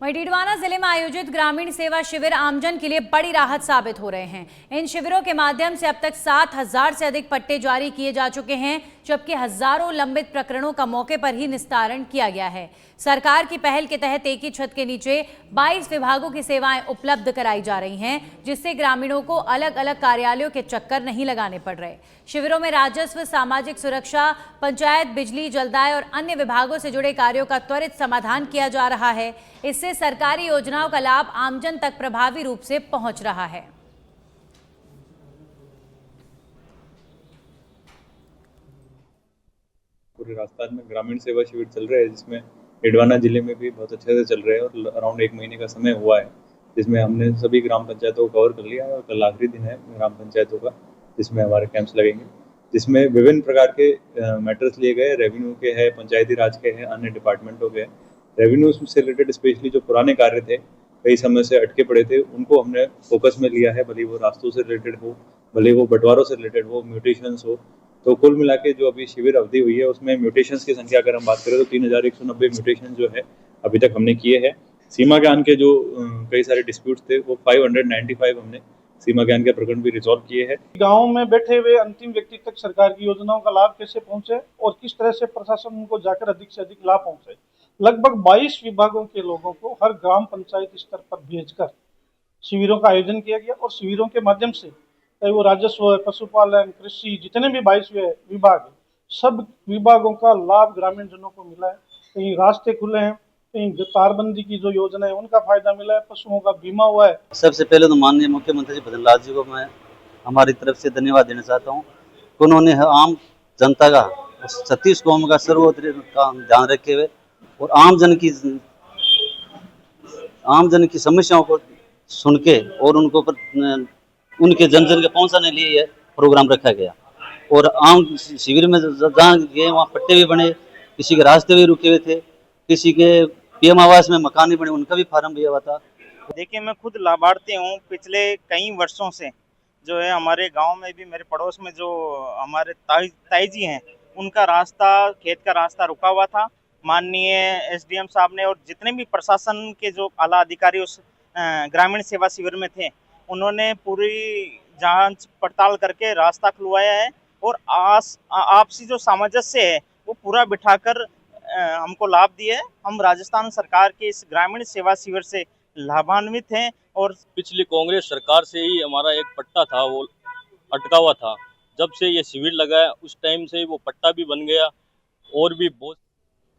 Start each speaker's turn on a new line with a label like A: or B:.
A: वहीं डीडवाना जिले में आयोजित ग्रामीण सेवा शिविर आमजन के लिए बड़ी राहत साबित हो रहे हैं। इन शिविरों के माध्यम से अब तक 7,000 से अधिक पट्टे जारी किए जा चुके हैं, जबकि हजारों लंबित प्रकरणों का मौके पर ही निस्तारण किया गया है। सरकार की पहल के तहत एक ही छत के नीचे 22 विभागों की सेवाएं उपलब्ध कराई जा रही हैं, जिससे ग्रामीणों को अलग अलग कार्यालयों के चक्कर नहीं लगाने पड़ रहे। शिविरों में राजस्व, सामाजिक सुरक्षा, पंचायत, बिजली, जलदाय और अन्य विभागों से जुड़े कार्यों का त्वरित समाधान किया जा रहा है। इससे सरकारी योजनाओं का लाभ आमजन तक प्रभावी रूप से पहुंच रहा है।
B: पूरे राजस्थान में ग्रामीण सेवा शिविर चल रहे हैं, जिसमें डीडवाना जिले में भी बहुत अच्छे से चल रहे हैं और अराउंड 1 महीने का समय हुआ है, जिसमें हमने सभी ग्राम पंचायतों को कवर कर लिया है और कल आखिरी दिन है ग्राम पंचायतों का, जिसमें हमारे कैंप्स लगेंगे, जिसमें विभिन्न प्रकार के मैटर्स लिए गए। रेवेन्यू के हैं, पंचायती राज के हैं, अन्य डिपार्टमेंटों के हैं। रेवेन्यू से रिलेटेड स्पेशली जो पुराने कार्य थे, कई समय से अटके पड़े थे, उनको हमने फोकस में लिया है, भले वो रास्तों से रिलेटेड हो, भले वो बंटवारों से रिलेटेड हो, म्यूटेशंस हो। तो कुल मिला के जो अभी शिविर अवधि हुई है, उसमें म्यूटेशंस की संख्या अगर हम बात करें तो 3,190 म्यूटेशन जो है अभी तक हमने किए हैं। सीमा ज्ञान के जो कई सारे डिस्प्यूट्स थे, वो 595 हमने सीमा ज्ञान के प्रकरण भी रिजॉल्व किए हैं।
C: गाँव में बैठे हुए अंतिम व्यक्ति तक सरकार की योजनाओं का लाभ कैसे पहुंचे और किस तरह से प्रशासन उनको जाकर अधिक से अधिक लाभ पहुंचे। लगभग 22 विभागों के लोगों को हर ग्राम पंचायत स्तर पर भेजकर शिविरों का आयोजन किया गया और शिविरों के माध्यम से चाहे वो राजस्व, पशुपालन, कृषि, जितने भी 22 विभाग है, सब विभागों का लाभ ग्रामीण जनों को मिला है। कहीं रास्ते खुले हैं, कहीं तारबंदी की जो योजना है उनका फायदा मिला है, पशुओं का बीमा हुआ है।
D: सबसे पहले तो माननीय मुख्यमंत्री जी भजन लाल जी को मैं हमारी तरफ से धन्यवाद देना चाहता हूँ। उन्होंने आम जनता का, 36 कौम का सर्वोत्तम का ध्यान रखे हुए और आम जन की समस्याओं को सुन के और उनके जन जन के पहुंचाने लिए यह प्रोग्राम रखा गया। और आम शिविर में जहाँ गए वहाँ पट्टे भी बने, किसी के रास्ते भी रुके हुए थे, किसी के पीएम आवास में मकान भी बने, उनका भी फार्म भी हुआ था।
E: देखिए, मैं खुद लाभार्थी हूँ। पिछले कई वर्षों से जो है हमारे गांव में भी, मेरे पड़ोस में जो हमारे ताई जी हैं, उनका रास्ता, खेत का रास्ता रुका हुआ था। माननीय एसडीएम साहब ने और जितने भी प्रशासन के जो आला अधिकारी उस ग्रामीण सेवा शिविर में थे, उन्होंने पूरी जांच पड़ताल करके रास्ता खुलवाया है और आपसी जो सामंजस्य है वो पूरा बिठाकर हमको लाभ दिया है। हम राजस्थान सरकार के इस ग्रामीण सेवा शिविर से लाभान्वित हैं। और
F: पिछली कांग्रेस सरकार से ही हमारा एक पट्टा था वो अटका हुआ था। जब से ये शिविर लगा है उस टाइम से वो पट्टा भी बन गया और भी बहुत